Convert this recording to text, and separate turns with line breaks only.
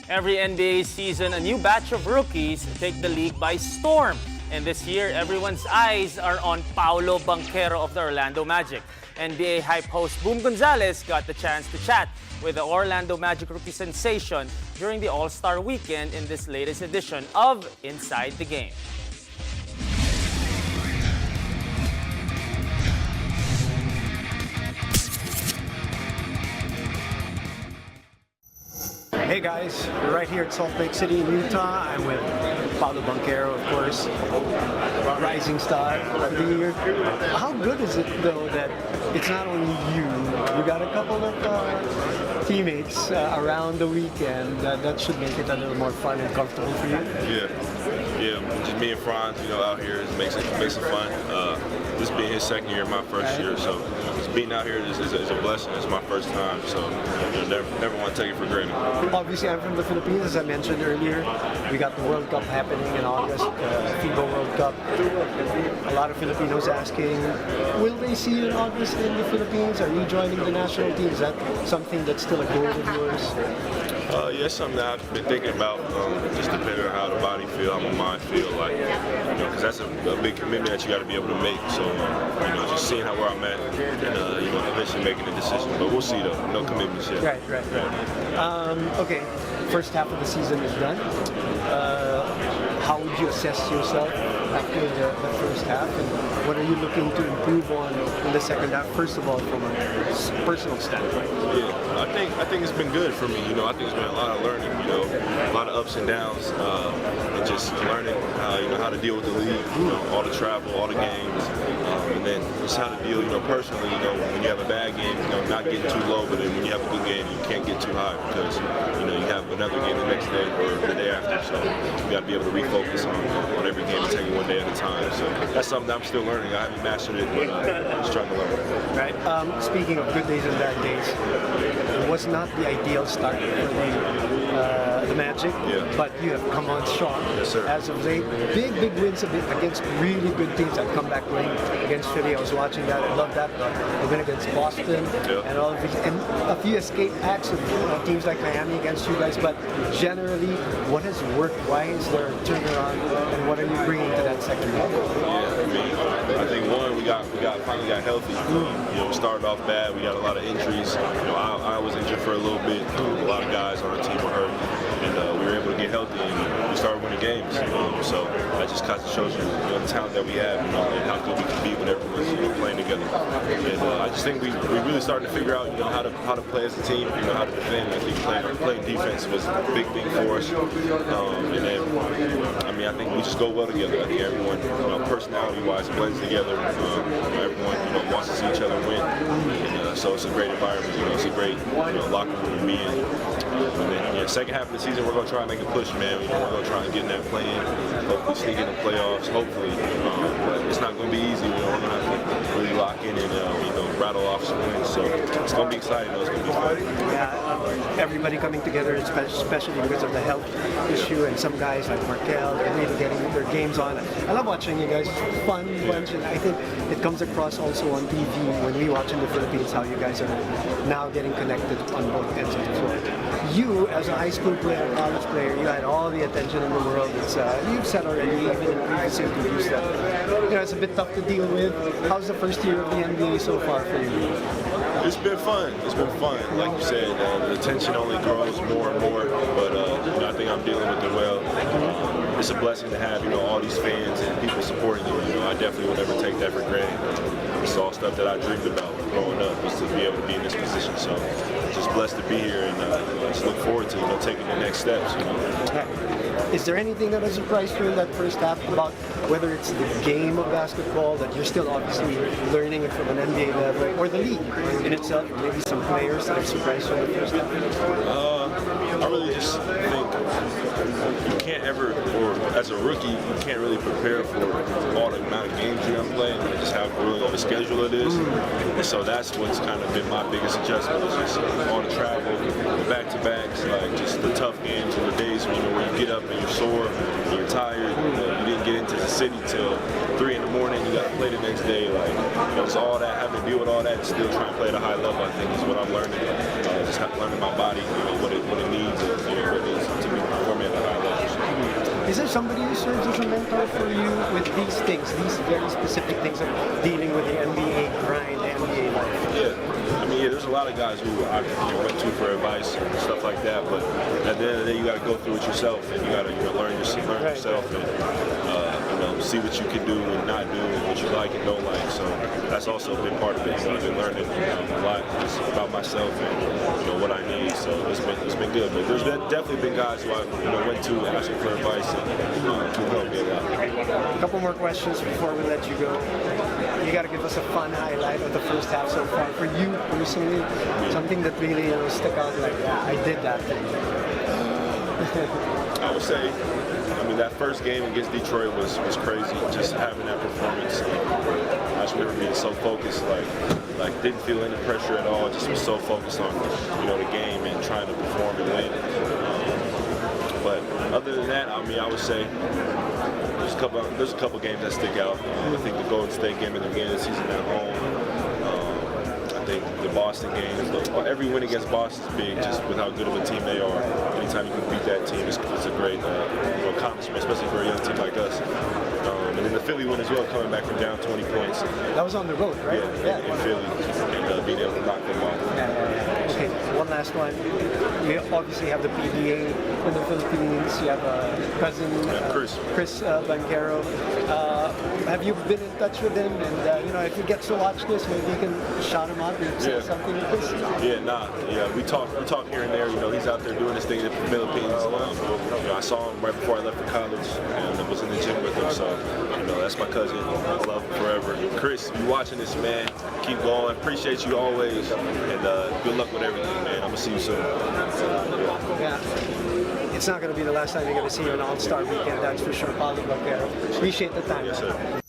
Every NBA season, a new batch of rookies take the league by storm. And this year, everyone's eyes are on Paolo Banchero of the Orlando Magic. NBA hype host Boom Gonzalez got the chance to chat with the Orlando Magic rookie sensation during the All-Star Weekend in this latest edition of Inside the Game.
Hey guys, we're right here at Salt Lake City in Utah. I'm with Paolo Banchero, of course, rising star of the year. How good is it though that it's not only you, you got a couple of teammates around the weekend that should make it a little more fun and comfortable for you?
Yeah, just me and Franz, out here makes it fun. This being his second year, my first year, so just being out here is a blessing. It's my first time, so never want to take it for granted.
Obviously, I'm from the Philippines, as I mentioned earlier. We got the World Cup happening in August, FIBA World Cup. A lot of Filipinos asking, will they see you in August in the Philippines? Are you joining the national team? Is that something that's still a goal of yours?
Yeah, it's something that I've been thinking about, just depending on how the body feel, how my mind feel, because that's a big commitment that you got to be able to make. So, just seeing where I'm at, and eventually making a decision. But we'll see though, no commitments yet.
Right. Okay, first half of the season is done. How would you assess yourself after the first half, and what are you looking to improve on in the second half? First of all, from a personal standpoint.
Yeah, I think it's been good for me. I think it's been a lot of learning. A lot of ups and downs, and just learning how to deal with the league. All the travel, all the games, and then just how to deal. Personally, when you have a bad game, not getting too low, but then when you have a good game, you can't get too high because you have another game the next day or the day after. So you got to be able to refocus on every game and take it one day at a time. So that's something that I'm still learning. I haven't mastered it, but I'm just trying to learn.
Right. Speaking of good days and bad days, it was not the ideal start for the Magic, but you have come on strong.
Yes, sir.
As of late, big wins against really good teams that come back winning against Philly. I was watching that. I love that. They win against Boston and all of these, and a few escape acts of teams like Miami against you guys. But generally, what has worked? Why is there a turnaround? And what are you bringing to that second half?
I think one, we finally got healthy. We started off bad. We got a lot of injuries. I was injured for a little bit. A lot of guys on our team were hurt, and we were able to get healthy and we started winning games. So that just kind of shows you the talent that we have, and how good we can be when everyone's playing together. And I just think we really started to figure out how to play as a team, how to defend. I think playing defense was a big thing for us. And then I think we just go well together. I think everyone, personality-wise, blends together. Everyone, wants to see each other win. And so it's a great environment. It's a great, locker room to be in. And then, second half of the season, we're going to try and make a push, man. We're going to try and get in that play-in, hopefully sneak in the playoffs, hopefully. But it's not going to be easy. We're going to have to really lock in and, rattle off some wins. So it's going to be exciting, though. It's going to be fun.
Yeah, everybody coming together, especially because of the health issue, and some guys like Markel are really getting their games on. I love watching you guys. It's a fun bunch, and I think it comes across also on TV when we watch in the Philippines how you guys are now getting connected on both ends of the floor. You, as a high school player, college player, you had all the attention in the world. You've said already, even in previous interviews, that it's a bit tough to deal with. How's the first year of the NBA so far for you?
It's been fun. Like you said, the attention only grows more and more, but I think I'm dealing with it well. It's a blessing to have, all these fans and people supporting you. I definitely would never take that for granted. It's all stuff that I dreamed about growing up, was to be able to be in this position. So just blessed to be here, and just look forward to taking the next steps.
Is there anything that has surprised you in that first half about whether it's the game of basketball that you're still obviously learning it from an NBA level, or the league in itself, or maybe some players that have surprised you in the first half?
I really just think you can't ever, or as a rookie, you can't really prepare for all the amount of games you're going to play, and just how grueling of a schedule it is. And so that's what's kind of been my biggest adjustment, is just all the travel, the back-to-backs, just the tough games, and the days when you get up and you're sore, and you're tired, you didn't get into the city till 3 in the morning, you got to play the next day. It's all that, having to deal with all that, and still trying to play at a high level, I think, is what I'm learning. Just learning my body, what it needs, and what it is.
Is there somebody who serves as a mentor for you with these things, these very specific things of dealing with the NBA grind, the NBA life?
Yeah, I mean, yeah, there's a lot of guys who I went to for advice and stuff like that, but at the end of the day, you got to go through it yourself, and you got to learn yourself, and see what you can do and not do, and what you like and don't like. So that's also a big part of it. I've been learning a lot just about myself and what I need. So it's been good. But there's definitely been guys who I went to asking for advice and who helped me a lot.
A couple more questions before we let you go. You got to give us a fun highlight of the first half so far for you personally. Something that really stuck out like, yeah, I did that thing.
I would say, that first game against Detroit was crazy. Just having that performance, I just remember being so focused, like didn't feel any pressure at all. Just was so focused on the game and trying to perform and win. But other than that, I would say there's a couple games that stick out. I think the Golden State game at the beginning of the season at home. I think the Boston game, every win against Boston is big, just with how good of a team they are. Anytime you can beat that team, it's a great accomplishment, especially for a young team like us. And then the Philly win as well, coming back from down 20 points.
That was on the road, right?
Yeah, in Philly, and being able to knock them off.
Okay, one last one. We obviously have the PDA in the Philippines. You have a cousin, Chris Banchero. Have you been in touch with him? And if he gets to watch this, maybe you can shout him out and say something like this.
Yeah, we talk here and there. He's out there doing his thing in the Philippines. I saw him right before I left for college, and I was in the gym with him. So that's my cousin. I love him forever. Chris, you watching this, man? Keep going. Appreciate you always, and good luck with everything, man. I'm gonna see you soon.
Yeah. It's not going to be the last time you're going to see you on All-Star Weekend, that's for sure. Paolo Banchero. Appreciate the time.
Yes, sir.